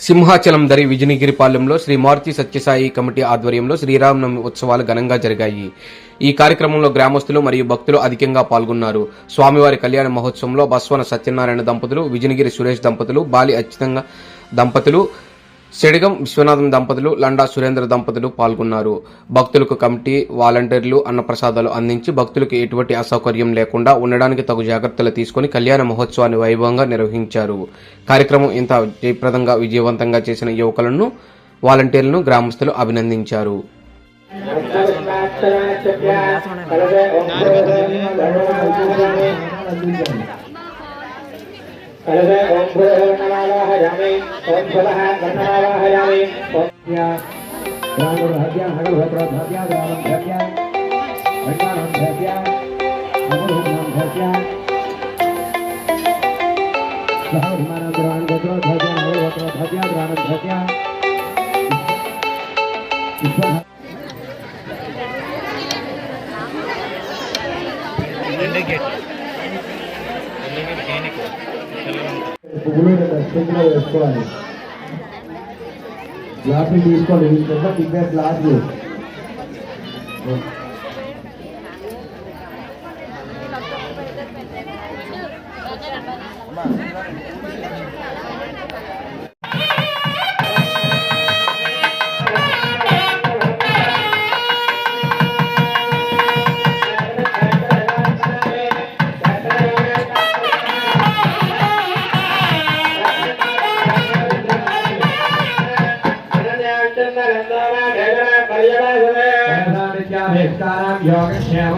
సింహాచలం దరి విజయగిరిపాలెంలో శ్రీ మారుతి సత్యసాయి కమిటీ ఆధ్వర్యంలో శ్రీరామనవమి ఉత్సవాలు ఘనంగా జరిగాయి. ఈ కార్యక్రమంలో గ్రామస్తులు మరియు భక్తులు అధికంగా పాల్గొన్నారు. స్వామివారి కళ్యాణ మహోత్సవంలో బస్వన సత్యనారాయణ దంపతులు, విజయగిరి సురేష్ దంపతులు, బాలి అచ్యుతంగా దంపతులు, సెడిగం విశ్వనాథం దంపతులు, లండా సురేంద్ర దంపతులు పాల్గొన్నారు. భక్తులకు కమిటీ వాలంటీర్లు అన్నప్రసాదాలు అందించి భక్తులకు ఎటువంటి అసౌకర్యం లేకుండా ఉండడానికి తగు జాగ్రత్తలు తీసుకుని కళ్యాణ మహోత్సవాన్ని వైభవంగా నిర్వహించారు. కార్యక్రమం ఇంత జయప్రదంగా విజయవంతంగా చేసిన యువకులను, వాలంటీర్లను గ్రామస్తులు అభినందించారు. कलशे ओम भूर्भुवस्सुवाहयामि ओम स्वः गणनावाहयामि ओम ग्रामोर्हत्या हगलभद्रोधत्या ग्रामोर्हत्या गणनारोर्हत्या अमोघनामोर्हत्या सहोहिमानंदरान गोत्रोधत्या हगलभद्रोधत्या ग्रामोर्हत्या పువ్వులు దర్శనంలో వేసుకోవాలి. గ్లాసులు తీసుకోండి, ఇంకొక తిప్పే గ్లాసులు. योगक्षेम